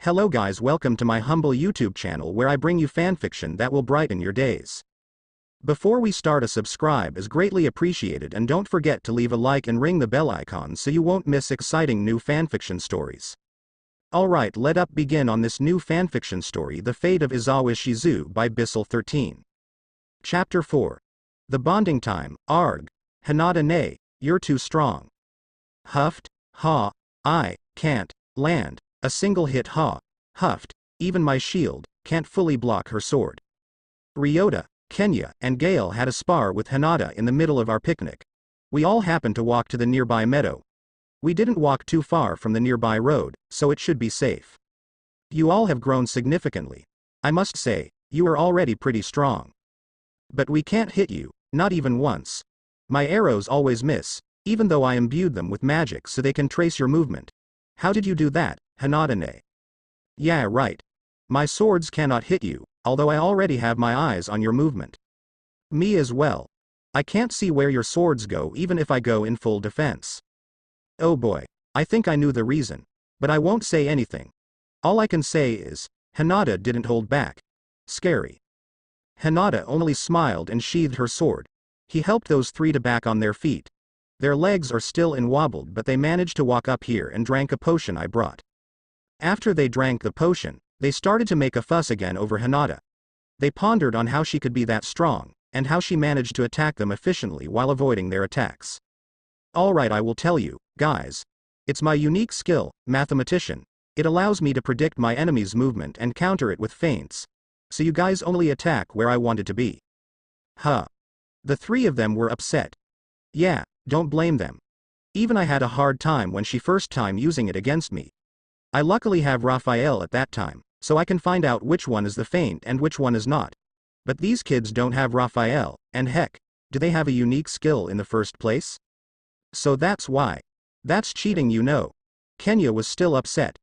Hello guys, welcome to my humble YouTube channel where I bring you fanfiction that will brighten your days. Before we start, a subscribe is greatly appreciated, and don't forget to leave a like and ring the bell icon so you won't miss exciting new fanfiction stories. Alright, let us begin on this new fanfiction story, The Fate of Izawa Shizu by Bisel13. Chapter 4. The Bonding Time. Arg. Hinata, nay, you're too strong. Huffed. Ha. I can't land a single hit. Ha. Huffed. Even my shield can't fully block her sword. Ryota, Kenya, and Gale had a spar with Hinata in the middle of our picnic. We all happened to walk to the nearby meadow. We didn't walk too far from the nearby road, so it should be safe. You all have grown significantly. I must say, you are already pretty strong. But we can't hit you, not even once. My arrows always miss, even though I imbued them with magic so they can trace your movement. How did you do that, Hinata? Yeah, right. My swords cannot hit you, although I already have my eyes on your movement. Me as well. I can't see where your swords go even if I go in full defense. Oh boy, I think I knew the reason, but I won't say anything. All I can say is, Hinata didn't hold back. Scary. Hinata only smiled and sheathed her sword. He helped those three to back on their feet. Their legs are still wobbled, but they managed to walk up here and drank a potion I brought. After they drank the potion, they started to make a fuss again over Hinata. They pondered on how she could be that strong, and how she managed to attack them efficiently while avoiding their attacks. Alright, I will tell you, guys. It's my unique skill, mathematician. It allows me to predict my enemy's movement and counter it with feints. So you guys only attack where I wanted to be. Huh. The three of them were upset. Yeah, don't blame them. Even I had a hard time when she first time using it against me. I luckily have Raphael at that time, so I can find out which one is the feint and which one is not. But these kids don't have Raphael, and heck, do they have a unique skill in the first place? So that's why. That's cheating, you know. Kenya was still upset.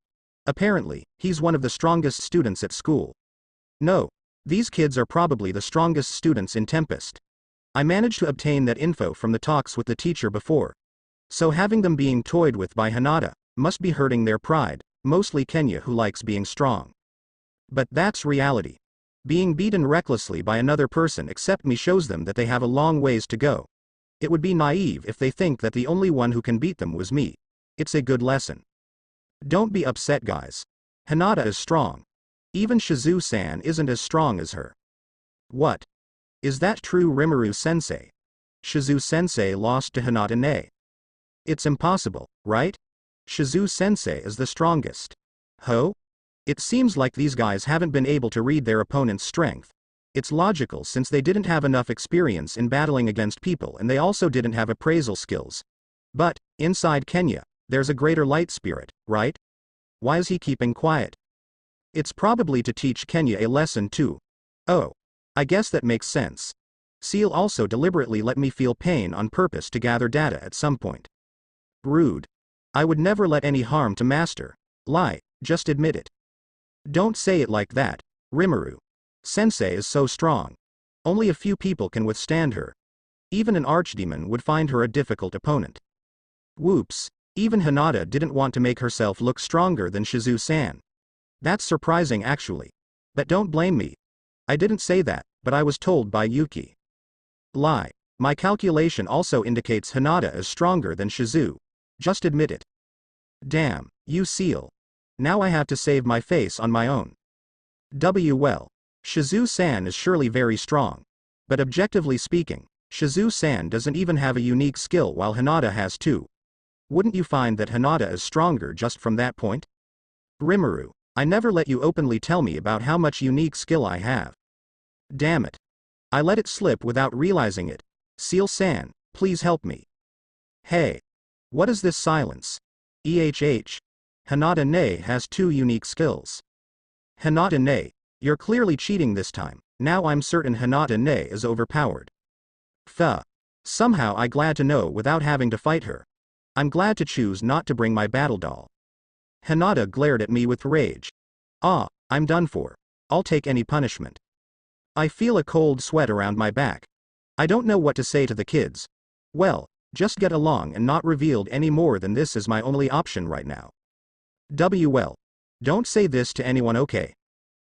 Apparently, he's one of the strongest students at school. No, these kids are probably the strongest students in Tempest. I managed to obtain that info from the talks with the teacher before. So having them being toyed with by Hinata must be hurting their pride, mostly Kenya, who likes being strong. But that's reality. Being beaten recklessly by another person except me shows them that they have a long ways to go. It would be naive if they think that the only one who can beat them was me. It's a good lesson. Don't be upset, guys. Hinata is strong. Even Shizu-san isn't as strong as her. What? Is that true, Rimuru-sensei? Shizu-sensei lost to Hinata? It's impossible, right? Shizu-sensei is the strongest. Ho? It seems like these guys haven't been able to read their opponent's strength. It's logical since they didn't have enough experience in battling against people, and they also didn't have appraisal skills. But, inside Kenya, there's a greater light spirit, right? Why is he keeping quiet? It's probably to teach Kenya a lesson too. Oh. I guess that makes sense. Seal also deliberately let me feel pain on purpose to gather data at some point. Rude. I would never let any harm to master. Lie, just admit it. Don't say it like that, Rimuru. Sensei is so strong. Only a few people can withstand her. Even an archdemon would find her a difficult opponent. Whoops, even Hinata didn't want to make herself look stronger than Shizu-san. That's surprising actually. But don't blame me. I didn't say that, but I was told by Yuki. Lie. My calculation also indicates Hinata is stronger than Shizu. Just admit it. Damn, you Seal. Now I have to save my face on my own. Well. Shizu-san is surely very strong. But objectively speaking, Shizu-san doesn't even have a unique skill while Hinata has two. Wouldn't you find that Hinata is stronger just from that point? Rimuru, I never let you openly tell me about how much unique skill I have. Damn it. I let it slip without realizing it. Seal-san, please help me. Hey. What is this silence? Hinata has two unique skills. Hinata, you're clearly cheating this time. Now I'm certain Hinata is overpowered. Somehow I'm glad to know without having to fight her. I'm glad to choose not to bring my battle doll. Hinata glared at me with rage. Ah, I'm done for. I'll take any punishment. I feel a cold sweat around my back. I don't know what to say to the kids. Well, just get along and not revealed any more than this is my only option right now. Well. Don't say this to anyone, okay?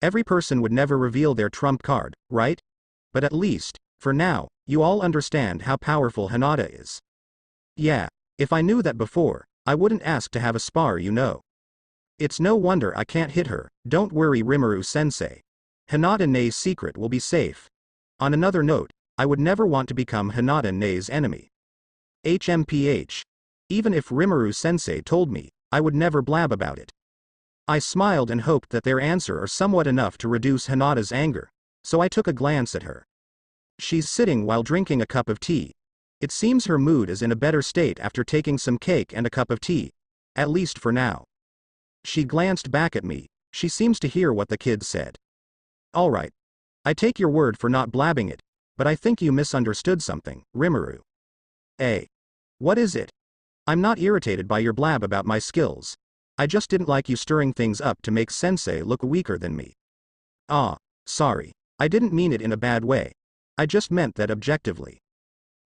Every person would never reveal their trump card, right? But at least, for now, you all understand how powerful Hinata is. Yeah, if I knew that before, I wouldn't ask to have a spar, you know. It's no wonder I can't hit her. Don't worry, Rimuru-sensei. Hinata-ne's secret will be safe. On another note, I would never want to become Hinata-ne's enemy. HMPH. Even if Rimuru-sensei told me, I would never blab about it. I smiled and hoped that their answer are somewhat enough to reduce Hinata's anger, so I took a glance at her. She's sitting while drinking a cup of tea. It seems her mood is in a better state after taking some cake and a cup of tea. At least for now. She glanced back at me. She seems to hear what the kid said. Alright. I take your word for not blabbing it, but I think you misunderstood something, Rimuru. What is it? I'm not irritated by your blab about my skills. I just didn't like you stirring things up to make sensei look weaker than me. Sorry. I didn't mean it in a bad way. I just meant that objectively.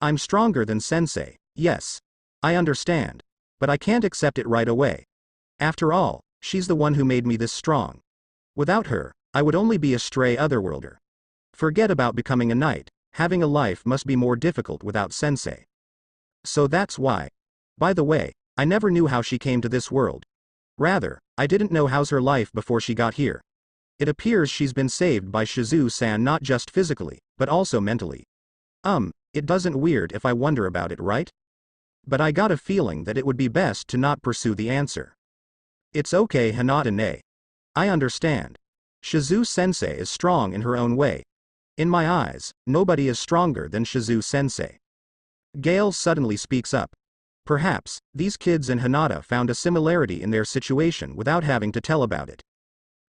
I'm stronger than sensei, yes. I understand. But I can't accept it right away. After all, she's the one who made me this strong. Without her, I would only be a stray otherworlder. Forget about becoming a knight, having a life must be more difficult without sensei. So that's why. By the way, I never knew how she came to this world. Rather, I didn't know how's her life before she got here. It appears she's been saved by Shizu-san not just physically, but also mentally. It doesn't weird if I wonder about it, right? But I got a feeling that it would be best to not pursue the answer. It's okay, Hinata-ne. I understand. Shizu-sensei is strong in her own way. In my eyes, nobody is stronger than Shizu-sensei. Gale suddenly speaks up. Perhaps, these kids and Hinata found a similarity in their situation without having to tell about it.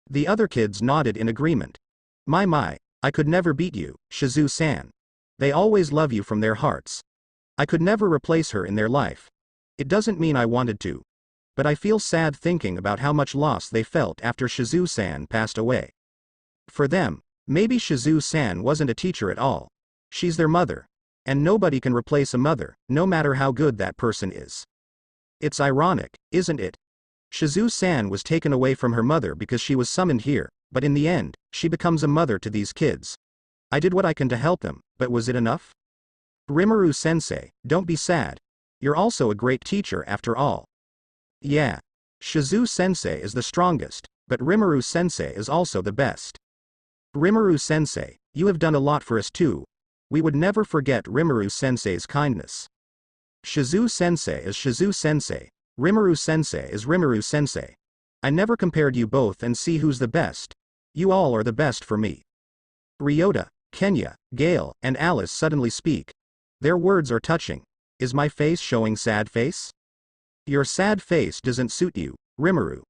The other kids nodded in agreement. My, I could never beat you, Shizu-san. They always love you from their hearts. I could never replace her in their life. It doesn't mean I wanted to. But I feel sad thinking about how much loss they felt after Shizu-san passed away. For them, maybe Shizu-san wasn't a teacher at all. She's their mother. And nobody can replace a mother, no matter how good that person is. It's ironic, isn't it? Shizu-san was taken away from her mother because she was summoned here, but in the end, she becomes a mother to these kids. I did what I can to help them, but was it enough? Rimuru-sensei, don't be sad. You're also a great teacher after all. Yeah. Shizu-sensei is the strongest, but Rimuru-sensei is also the best. Rimuru-sensei, you have done a lot for us too. We would never forget Rimuru-sensei's kindness. Shizu-sensei is Shizu-sensei. Rimuru-sensei is Rimuru-sensei. I never compared you both and see who's the best. You all are the best for me. Ryota, Kenya, Gale, and Alice suddenly speak. Their words are touching. Is my face showing sad face? Your sad face doesn't suit you, Rimuru.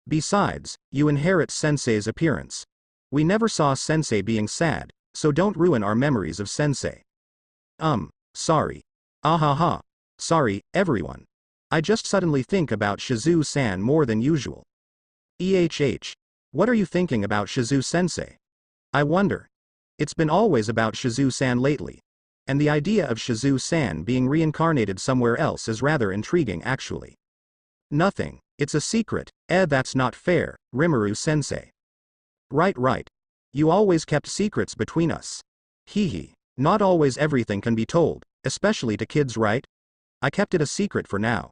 Besides, you inherit sensei's appearance. We never saw sensei being sad, so don't ruin our memories of sensei. Sorry. Ahaha. Sorry, everyone. I just suddenly think about Shizu-san more than usual. What are you thinking about Shizu-sensei? I wonder. It's been always about Shizu-san lately. And the idea of Shizu-san being reincarnated somewhere else is rather intriguing actually. Nothing, it's a secret. That's not fair, Rimuru-sensei. Right. You always kept secrets between us. Hehe. Not always everything can be told, especially to kids, right? I kept it a secret for now.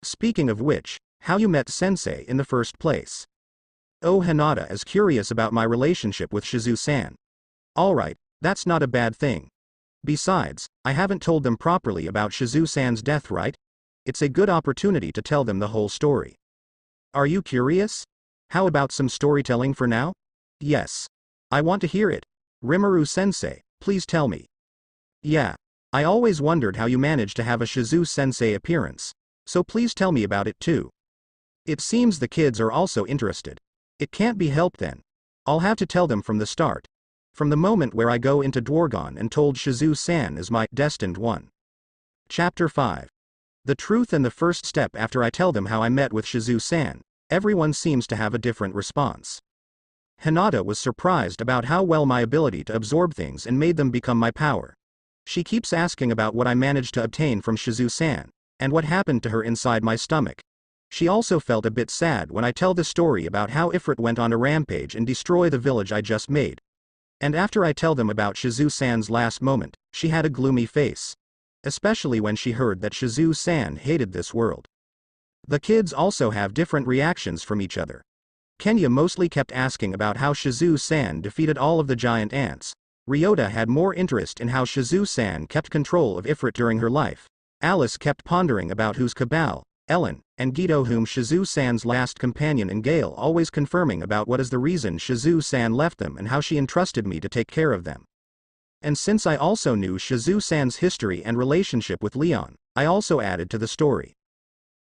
Speaking of which, how you met sensei in the first place? Oh, Hinata is curious about my relationship with Shizu-san. Alright, that's not a bad thing. Besides, I haven't told them properly about Shizu-san's death, right? It's a good opportunity to tell them the whole story. Are you curious? How about some storytelling for now? Yes. I want to hear it. Rimuru-sensei, please tell me. Yeah. I always wondered how you managed to have a Shizu-sensei appearance, so please tell me about it too. It seems the kids are also interested. It can't be helped then. I'll have to tell them from the start. From the moment where I go into Dwargon and told Shizu-san is my destined one. Chapter 5. The truth and the first step. After I tell them how I met with Shizu-san, everyone seems to have a different response. Hinata was surprised about how well my ability to absorb things and made them become my power. She keeps asking about what I managed to obtain from Shizu-san, and what happened to her inside my stomach. She also felt a bit sad when I tell the story about how Ifrit went on a rampage and destroy the village I just made. And after I tell them about Shizu-san's last moment, she had a gloomy face. Especially when she heard that Shizu-san hated this world. The kids also have different reactions from each other. Kenya mostly kept asking about how Shizu-san defeated all of the giant ants. Ryota had more interest in how Shizu-san kept control of Ifrit during her life. Alice kept pondering about whose cabal, Ellen, and Guido whom Shizu-san's last companion and Gale always confirming about what is the reason Shizu-san left them and how she entrusted me to take care of them. And since I also knew Shizu-san's history and relationship with Leon, I also added to the story.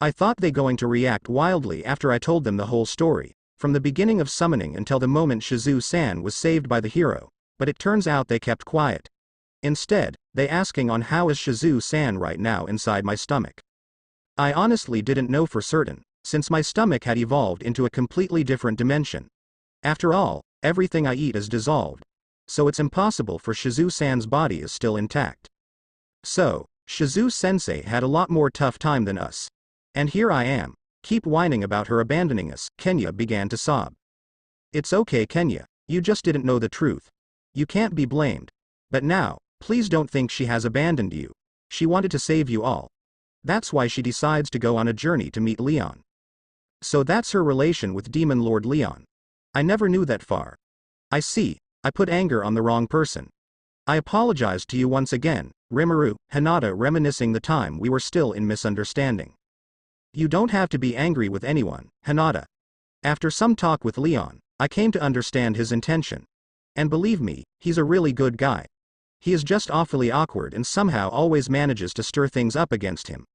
I thought they going to react wildly after I told them the whole story, from the beginning of summoning until the moment Shizu-san was saved by the hero, but it turns out they kept quiet. Instead, they asking on how is Shizu-san right now inside my stomach. I honestly didn't know for certain, since my stomach had evolved into a completely different dimension. After all, everything I eat is dissolved. So it's impossible for Shizu-san's body is still intact. So, Shizu-sensei had a lot more tough time than us. And here I am, keep whining about her abandoning us. Kenya began to sob. It's okay Kenya, you just didn't know the truth. You can't be blamed. But now, please don't think she has abandoned you. She wanted to save you all. That's why she decides to go on a journey to meet Leon. So that's her relation with Demon Lord Leon. I never knew that far. I see, I put anger on the wrong person. I apologize to you once again, Rimuru, Hinata reminiscing the time we were still in misunderstanding. You don't have to be angry with anyone, Hinata. After some talk with Leon, I came to understand his intention. And believe me, he's a really good guy. He is just awfully awkward and somehow always manages to stir things up against him.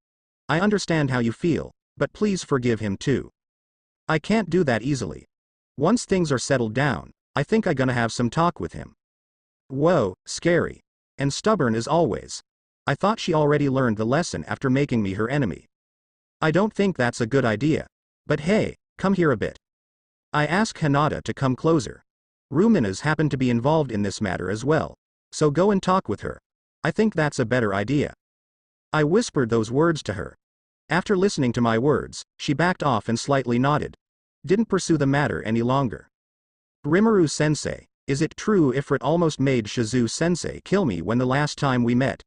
I understand how you feel, but please forgive him too. I can't do that easily. Once things are settled down, I think I'm gonna have some talk with him. Whoa, scary. And stubborn as always. I thought she already learned the lesson after making me her enemy. I don't think that's a good idea. But hey, come here a bit. I ask Hinata to come closer. Rumina's happened to be involved in this matter as well. So go and talk with her. I think that's a better idea. I whispered those words to her. After listening to my words, she backed off and slightly nodded. Didn't pursue the matter any longer. Rimuru-sensei, is it true Ifrit almost made Shizu-sensei kill me when the last time we met?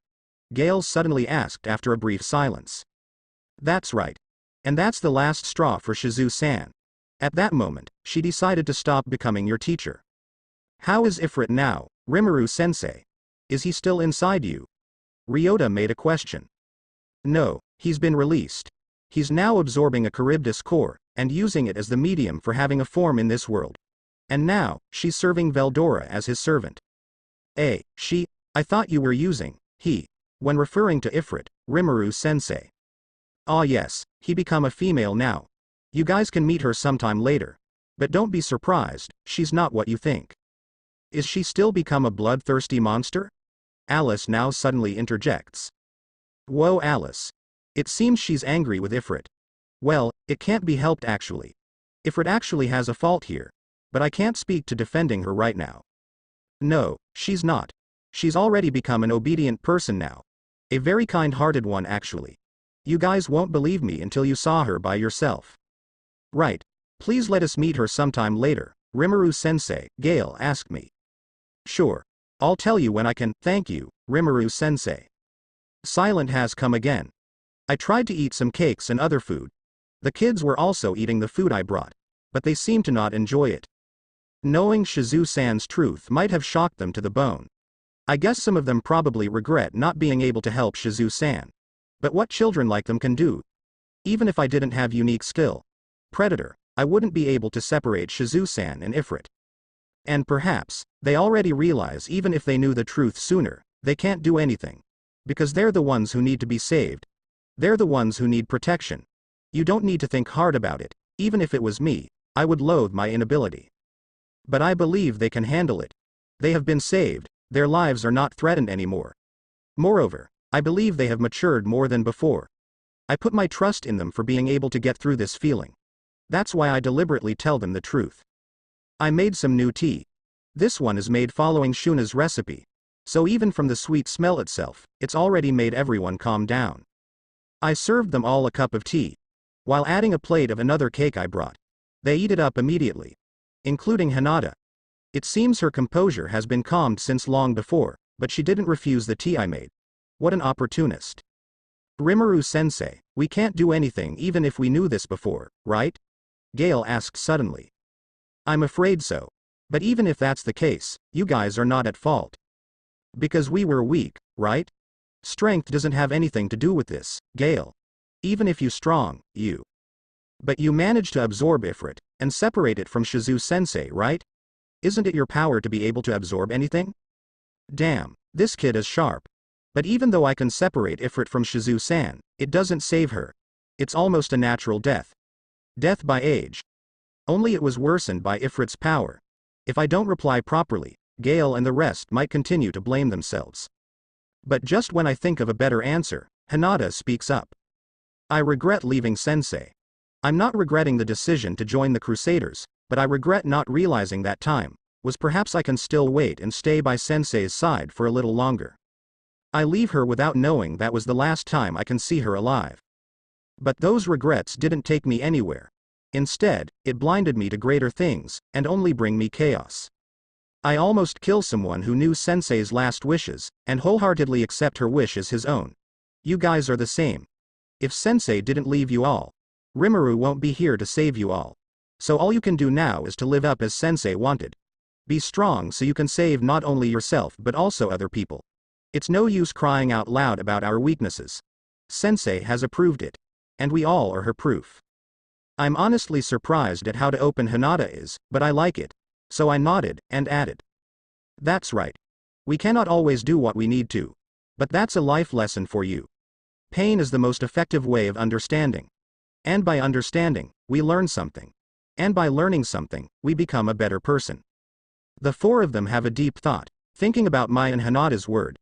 Gale suddenly asked after a brief silence. That's right. And that's the last straw for Shizu-san. At that moment, she decided to stop becoming your teacher. How is Ifrit now, Rimuru-sensei? Is he still inside you? Ryota made a question. No, he's been released. He's now absorbing a Charybdis core, and using it as the medium for having a form in this world. And now, she's serving Veldora as his servant. I thought you were using, he, when referring to Ifrit, Rimuru-sensei. Ah yes, he become a female now. You guys can meet her sometime later. But don't be surprised, she's not what you think. Is she still become a bloodthirsty monster? Alice now suddenly interjects. Whoa Alice. It seems she's angry with Ifrit. Well, it can't be helped actually. Ifrit actually has a fault here. But I can't speak to defending her right now. No, she's not. She's already become an obedient person now. A very kind-hearted one actually. You guys won't believe me until you saw her by yourself. Right. Please let us meet her sometime later, Rimuru-sensei, Gale asked me. Sure. I'll tell you when I can. Thank you, Rimuru-sensei. Silent has come again. I tried to eat some cakes and other food. The kids were also eating the food I brought. But they seemed to not enjoy it. Knowing Shizu-san's truth might have shocked them to the bone. I guess some of them probably regret not being able to help Shizu-san. But what children like them can do? Even if I didn't have unique skill. Predator, I wouldn't be able to separate Shizu-san and Ifrit. And perhaps, they already realize even if they knew the truth sooner, they can't do anything. Because they're the ones who need to be saved. They're the ones who need protection. You don't need to think hard about it. Even if it was me, I would loathe my inability. But I believe they can handle it. They have been saved, their lives are not threatened anymore. Moreover, I believe they have matured more than before. I put my trust in them for being able to get through this feeling. That's why I deliberately tell them the truth. I made some new tea. This one is made following Shuna's recipe. So even from the sweet smell itself, it's already made everyone calm down. I served them all a cup of tea. while adding a plate of another cake I brought. They eat it up immediately, including Hinata. It seems her composure has been calmed since long before, but she didn't refuse the tea I made. What an opportunist. Rimuru-sensei, we can't do anything even if we knew this before, right? Gale asked suddenly. I'm afraid so. But even if that's the case, you guys are not at fault. Because we were weak, right? Strength doesn't have anything to do with this, Gale. Even if you're strong, you. But you managed to absorb Ifrit, and separate it from Shizu-sensei, right? Isn't it your power to be able to absorb anything? Damn, this kid is sharp. But even though I can separate Ifrit from Shizu-san, it doesn't save her. It's almost a natural death. Death by age. Only it was worsened by Ifrit's power. If I don't reply properly, Gale and the rest might continue to blame themselves. But just when I think of a better answer, Hinata speaks up. I regret leaving Sensei. I'm not regretting the decision to join the Crusaders, but I regret not realizing that time was perhaps I can still wait and stay by Sensei's side for a little longer. I leave her without knowing that was the last time I can see her alive. But those regrets didn't take me anywhere. Instead, it blinded me to greater things, and only bring me chaos. I almost kill someone who knew Sensei's last wishes, and wholeheartedly accept her wish as his own. You guys are the same. If Sensei didn't leave you all, Rimuru won't be here to save you all. So all you can do now is to live up as Sensei wanted. Be strong so you can save not only yourself but also other people. It's no use crying out loud about our weaknesses. Sensei has approved it. And we all are her proof. I'm honestly surprised at how open Hinata is, but I like it. So I nodded, and added. That's right. We cannot always do what we need to. But that's a life lesson for you. Pain is the most effective way of understanding. And by understanding, we learn something. And by learning something, we become a better person. The four of them have a deep thought, thinking about Mai and Hinata's word.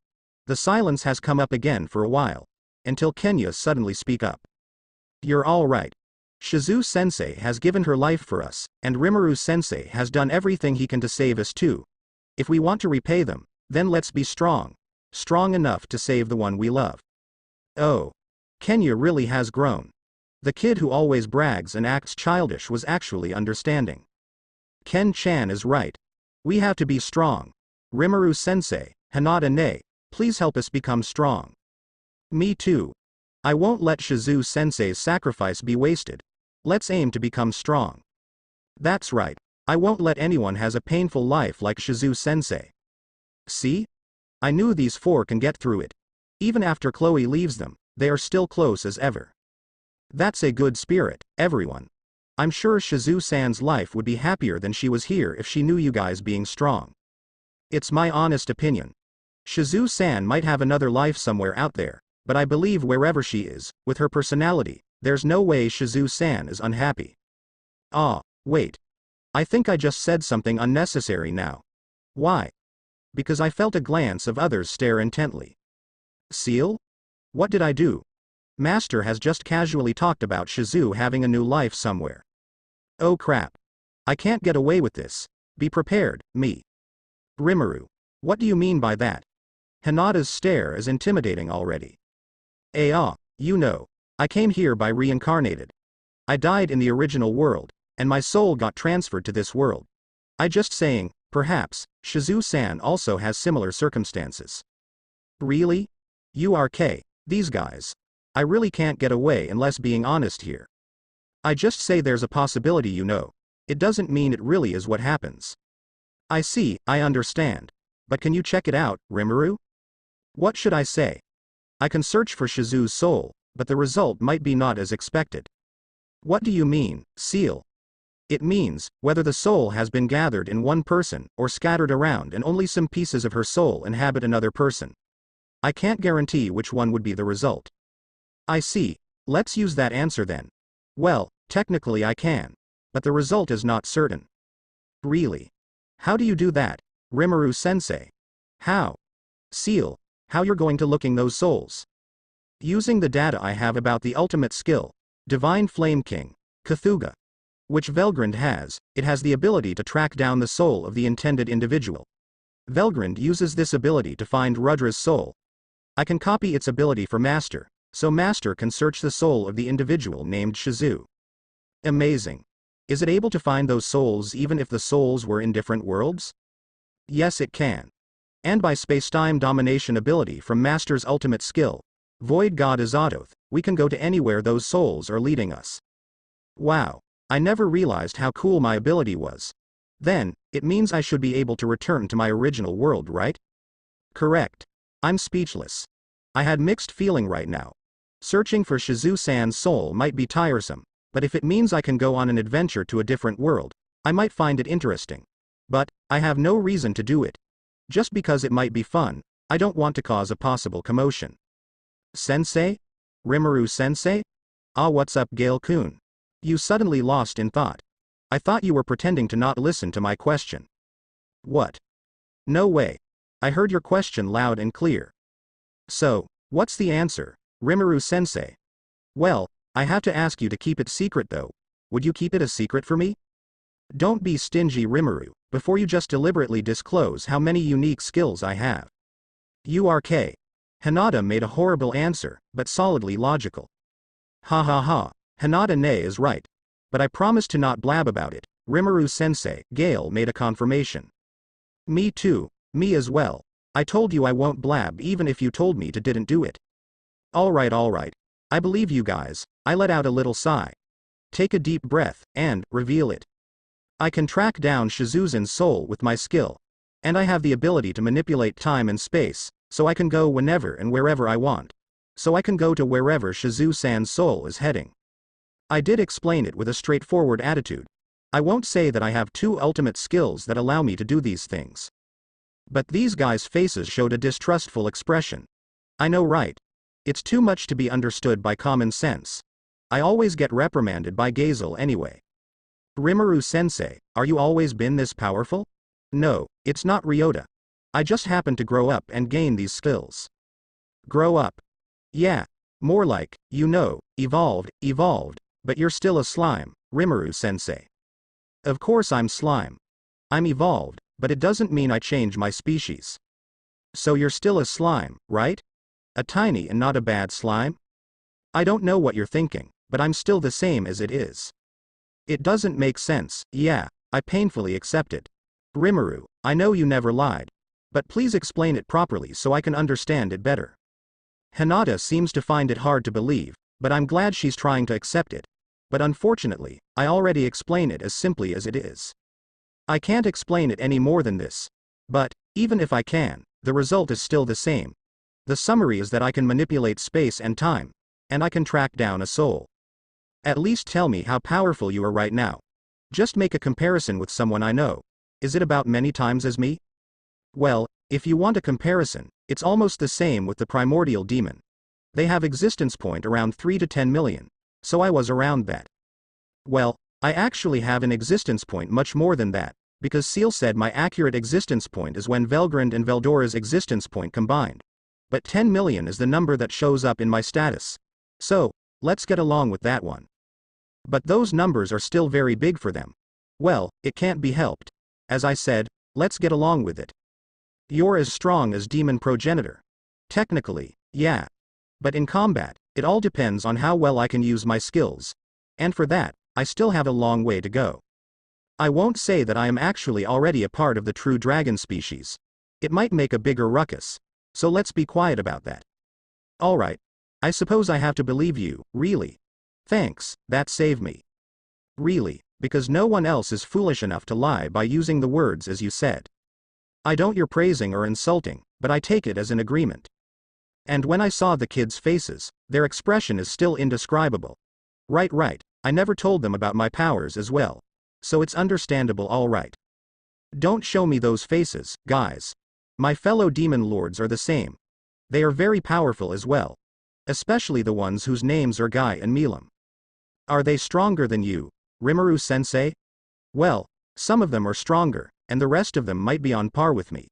The silence has come up again for a while, until Kenya suddenly speak up. You're all right. Shizu-sensei has given her life for us, and Rimuru-sensei has done everything he can to save us too. If we want to repay them, then let's be strong. Strong enough to save the one we love. Oh. Kenya really has grown. The kid who always brags and acts childish was actually understanding. Ken-chan is right. We have to be strong. Rimuru-sensei, Hinata-ne, please help us become strong. Me too. I won't let Shizu-sensei's sacrifice be wasted. Let's aim to become strong. That's right. I won't let anyone has a painful life like Shizu-sensei. See? I knew these four can get through it. Even after Chloe leaves them, they are still close as ever. That's a good spirit, everyone. I'm sure Shizu-san's life would be happier than she was here if she knew you guys being strong. It's my honest opinion. Shizu-san might have another life somewhere out there, but I believe wherever she is, with her personality, there's no way Shizu-san is unhappy. Ah, wait. I think I just said something unnecessary now. Why? Because I felt a glance of others stare intently. Seal? What did I do? Master has just casually talked about Shizu having a new life somewhere. Oh crap. I can't get away with this. Be prepared, me. Rimuru. What do you mean by that? Hinata's stare is intimidating already. You know. I came here by reincarnated. I died in the original world, and my soul got transferred to this world. I just saying, perhaps, Shizu-san also has similar circumstances. Really? These guys. I really can't get away unless being honest here. I just say there's a possibility, you know. It doesn't mean it really is what happens. I see, I understand. But can you check it out, Rimuru? What should I say? I can search for Shizu's soul, but the result might be not as expected. What do you mean, Seal? It means, whether the soul has been gathered in one person, or scattered around and only some pieces of her soul inhabit another person. I can't guarantee which one would be the result. I see. Let's use that answer then. Well, technically I can. But the result is not certain. Really? How do you do that, Rimuru-sensei? How? Seal. How you're going to looking those souls? Using the data I have about the ultimate skill, Divine Flame King, Cthulhu, which Velgrand has, it has the ability to track down the soul of the intended individual. Velgrand uses this ability to find Rudra's soul. I can copy its ability for Master, so Master can search the soul of the individual named Shizu. Amazing. Is it able to find those souls even if the souls were in different worlds? Yes, it can. And by spacetime domination ability from Master's ultimate skill, Void God Izawa, we can go to anywhere those souls are leading us. Wow. I never realized how cool my ability was. Then, it means I should be able to return to my original world, right? Correct. I'm speechless. I had mixed feeling right now. Searching for Shizu-san's soul might be tiresome, but if it means I can go on an adventure to a different world, I might find it interesting. But, I have no reason to do it. Just because it might be fun, I don't want to cause a possible commotion. Sensei? Rimuru-sensei? Ah, what's up, Gale-kun? You suddenly lost in thought. I thought you were pretending to not listen to my question. What? No way. I heard your question loud and clear. So, what's the answer, Rimuru-sensei? Well, I have to ask you to keep it secret though. Would you keep it a secret for me? Don't be stingy, Rimuru, before you just deliberately disclose how many unique skills I have. URK. Hinata made a horrible answer, but solidly logical. Ha ha ha, Hinata-ne is right. But I promise to not blab about it, Rimuru-sensei. Gale made a confirmation. Me too, me as well. I told you I won't blab even if you told me to didn't do it. Alright. I believe you guys. I let out a little sigh. Take a deep breath, and, reveal it. I can track down Shizu's soul with my skill. And I have the ability to manipulate time and space, so I can go whenever and wherever I want. So I can go to wherever Shizu-san's soul is heading. I did explain it with a straightforward attitude. I won't say that I have two ultimate skills that allow me to do these things. But these guys' faces showed a distrustful expression. I know, right? It's too much to be understood by common sense. I always get reprimanded by Gazel anyway. Rimuru-sensei, are you always been this powerful? No, it's not Ryota. I just happened to grow up and gain these skills. Grow up? Yeah. More like, evolved, but you're still a slime, Rimuru-sensei. Of course I'm slime. I'm evolved, but it doesn't mean I change my species. So you're still a slime, right? A tiny and not a bad slime? I don't know what you're thinking, but I'm still the same as it is. It doesn't make sense. Yeah, I painfully accept it. Rimuru, I know you never lied. But please explain it properly so I can understand it better. Hinata seems to find it hard to believe, but I'm glad she's trying to accept it. But unfortunately, I already explain it as simply as it is. I can't explain it any more than this. But, even if I can, the result is still the same. The summary is that I can manipulate space and time, and I can track down a soul. At least tell me how powerful you are right now. Just make a comparison with someone I know. Is it about many times as me? Well, if you want a comparison, it's almost the same with the primordial demon. They have existence point around 3 to 10 million, so I was around that. Well, I actually have an existence point much more than that, because Seal said my accurate existence point is when Velgrand and Veldora's existence point combined. But 10 million is the number that shows up in my status. So, let's get along with that one. But those numbers are still very big for them. Well, it can't be helped. As I said, let's get along with it. You're as strong as Demon Progenitor. Technically, yeah. But in combat, it all depends on how well I can use my skills. And for that, I still have a long way to go. I won't say that I am actually already a part of the true dragon species. It might make a bigger ruckus. So let's be quiet about that. Alright. I suppose I have to believe you, really. Thanks, that saved me. Really, because no one else is foolish enough to lie by using the words as you said. I don't you're praising or insulting, but I take it as an agreement. And when I saw the kids' faces, their expression is still indescribable. Right, I never told them about my powers as well. So it's understandable, alright. Don't show me those faces, guys. My fellow demon lords are the same. They are very powerful as well. Especially the ones whose names are Guy and Milam. Are they stronger than you, Rimuru-sensei? Well, some of them are stronger, and the rest of them might be on par with me.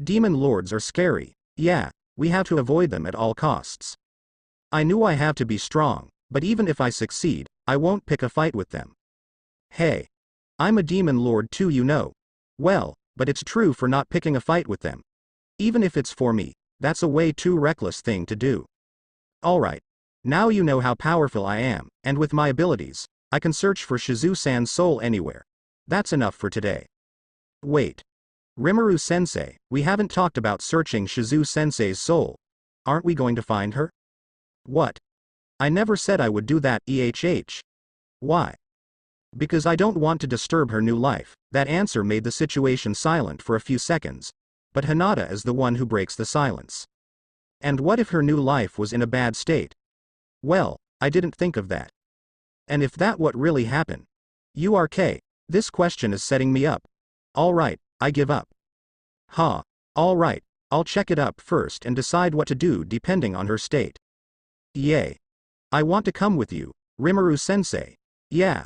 Demon lords are scary, yeah, we have to avoid them at all costs. I knew I have to be strong, but even if I succeed, I won't pick a fight with them. Hey. I'm a demon lord too, you know. Well, but it's true for not picking a fight with them. Even if it's for me, that's a way too reckless thing to do. Alright. Now you know how powerful I am, and with my abilities, I can search for Shizu-san's soul anywhere. That's enough for today. Wait. Rimuru-sensei, we haven't talked about searching Shizu-sensei's soul. Aren't we going to find her? What? I never said I would do that, Why? Because I don't want to disturb her new life. That answer made the situation silent for a few seconds, but Hinata is the one who breaks the silence. And what if her new life was in a bad state? Well, I didn't think of that. And if that what really happened? URK, this question is setting me up. Alright, I give up. Alright, I'll check it up first and decide what to do depending on her state. Yay. I want to come with you, Rimuru-sensei. Yeah.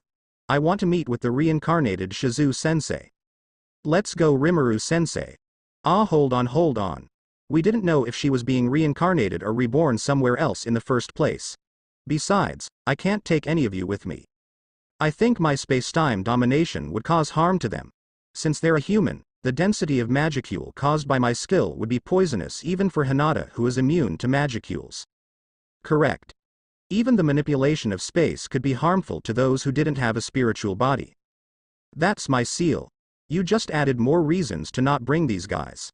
I want to meet with the reincarnated Shizu-sensei. Let's go, Rimuru-sensei. Hold on. We didn't know if she was being reincarnated or reborn somewhere else in the first place. Besides, I can't take any of you with me. I think my space-time domination would cause harm to them. Since they're a human, the density of magicule caused by my skill would be poisonous even for Hinata, who is immune to magicules. Correct. Even the manipulation of space could be harmful to those who didn't have a spiritual body. That's my seal. You just added more reasons to not bring these guys.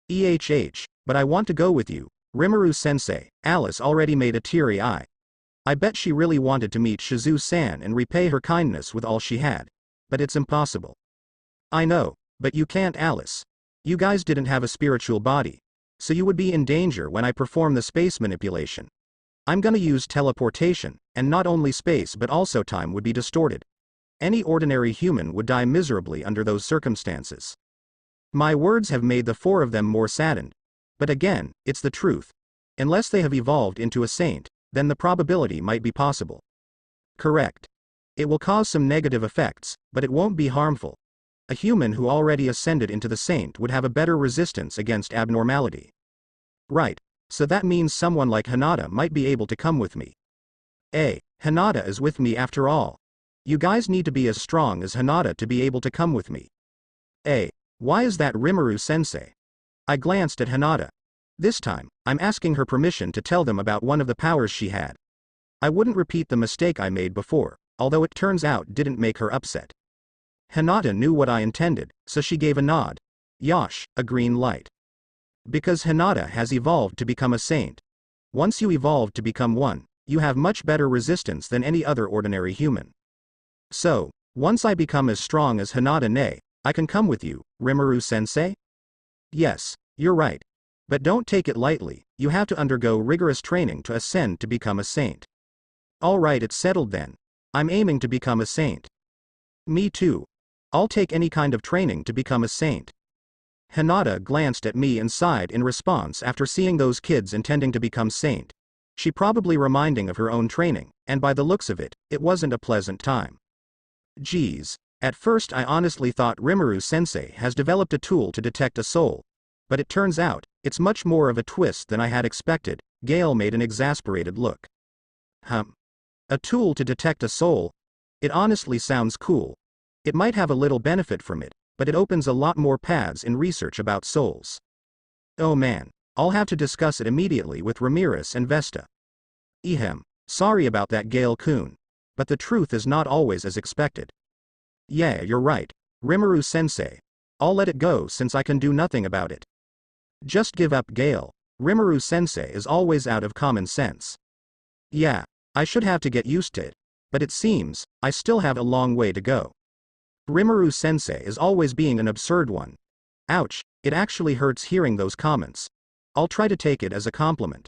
But I want to go with you, Rimuru-sensei. Alice already made a teary eye. I bet she really wanted to meet Shizu-san and repay her kindness with all she had. But it's impossible. I know, but you can't, Alice. You guys didn't have a spiritual body. So you would be in danger when I perform the space manipulation. I'm gonna use teleportation, and not only space but also time would be distorted. Any ordinary human would die miserably under those circumstances. My words have made the four of them more saddened. But again, it's the truth. Unless they have evolved into a saint, then the probability might be possible. Correct. It will cause some negative effects, but it won't be harmful. A human who already ascended into the saint would have a better resistance against abnormality. Right. So that means someone like Hinata might be able to come with me. Hinata is with me after all. You guys need to be as strong as Hinata to be able to come with me. Why is that, Rimuru-sensei? I glanced at Hinata. This time, I'm asking her permission to tell them about one of the powers she had. I wouldn't repeat the mistake I made before, although it turns out didn't make her upset. Hinata knew what I intended, so she gave a nod. Yosh, a green light. Because Hinata has evolved to become a saint. Once you evolve to become one, you have much better resistance than any other ordinary human. So, once I become as strong as Hinata, I can come with you, Rimuru-sensei? Yes, you're right. But don't take it lightly, you have to undergo rigorous training to ascend to become a saint. Alright, it's settled then. I'm aiming to become a saint. Me too. I'll take any kind of training to become a saint. Hinata glanced at me and sighed in response after seeing those kids intending to become saint. She probably reminding of her own training, and by the looks of it, it wasn't a pleasant time. Geez. At first I honestly thought Rimuru-sensei has developed a tool to detect a soul. But it turns out, it's much more of a twist than I had expected. Gale made an exasperated look. A tool to detect a soul? It honestly sounds cool. It might have a little benefit from it, but it opens a lot more paths in research about souls. Oh man, I'll have to discuss it immediately with Ramirez and Vesta. Sorry about that, Gale-kun. But the truth is not always as expected. Yeah, you're right, Rimuru-sensei. I'll let it go since I can do nothing about it. Just give up, Gale. Rimuru-sensei is always out of common sense. Yeah, I should have to get used to it. But it seems, I still have a long way to go. Rimuru-sensei is always being an absurd one. Ouch, it actually hurts hearing those comments. I'll try to take it as a compliment.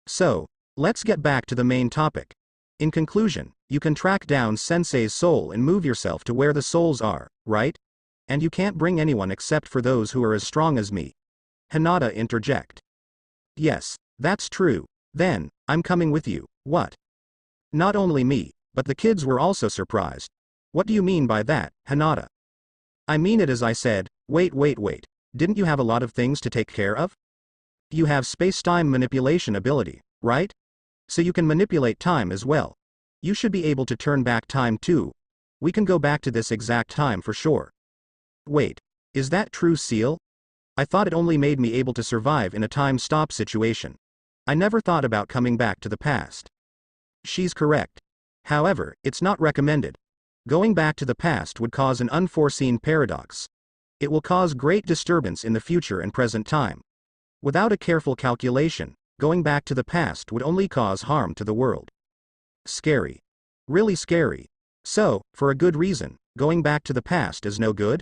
So, let's get back to the main topic. In conclusion, you can track down Sensei's soul and move yourself to where the souls are, right? And you can't bring anyone except for those who are as strong as me. Hinata interject. Yes, that's true. Then, I'm coming with you. What? Not only me, but the kids were also surprised. What do you mean by that, Hinata? I mean it as I said. Wait. Didn't you have a lot of things to take care of? You have space-time manipulation ability, right? So you can manipulate time as well. You should be able to turn back time too. We can go back to this exact time for sure. Wait, is that true, Seal? I thought it only made me able to survive in a time-stop situation. I never thought about coming back to the past. She's correct. However, it's not recommended. Going back to the past would cause an unforeseen paradox. It will cause great disturbance in the future and present time. Without a careful calculation, going back to the past would only cause harm to the world. Scary. Really scary. So, for a good reason, going back to the past is no good?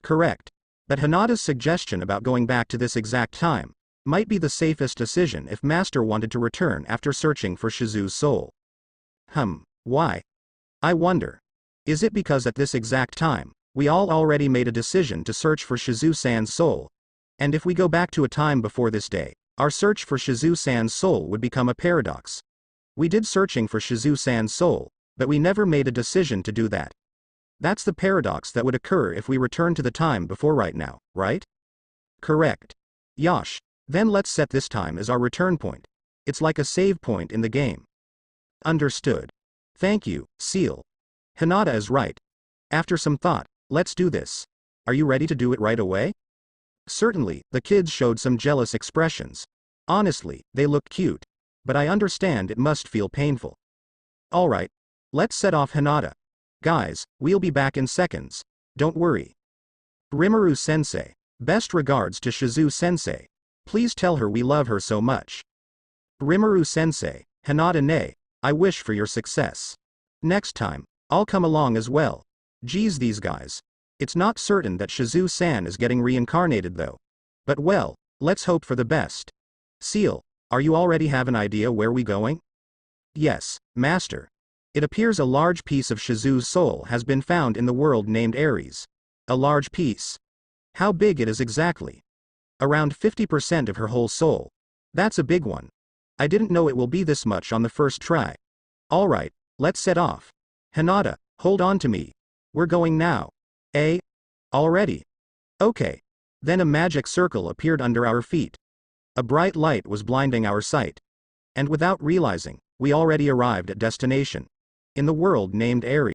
Correct. But Hinata's suggestion about going back to this exact time might be the safest decision if Master wanted to return after searching for Shizu's soul. Why? I wonder. Is it because at this exact time, we all already made a decision to search for Shizu-san's soul? And if we go back to a time before this day, our search for Shizu-san's soul would become a paradox. We did searching for Shizu-san's soul, but we never made a decision to do that. That's the paradox that would occur if we return to the time before right now, right? Correct. Yosh. Then let's set this time as our return point. It's like a save point in the game. Understood. Thank you, Seal. Hinata is right. After some thought, let's do this. Are you ready to do it right away? Certainly, the kids showed some jealous expressions. Honestly, they looked cute. But I understand it must feel painful. Alright. Let's set off Hinata. Guys, we'll be back in seconds. Don't worry. Rimuru-sensei. Best regards to Shizu-sensei. Please tell her we love her so much. Rimuru-sensei, Hinata-ne, I wish for your success. Next time, I'll come along as well. Geez, these guys. It's not certain that Shizu-san is getting reincarnated though. But well, let's hope for the best. Seal, are you already have an idea where we going? Yes, Master. It appears a large piece of Shizu's soul has been found in the world named Aries. A large piece. How big it is exactly? Around 50% of her whole soul. That's a big one. I didn't know it will be this much on the first try. Alright, let's set off. Hinata, hold on to me. We're going now. Eh? Already? Okay. Then a magic circle appeared under our feet. A bright light was blinding our sight. And without realizing, we already arrived at destination. In the world named Aries.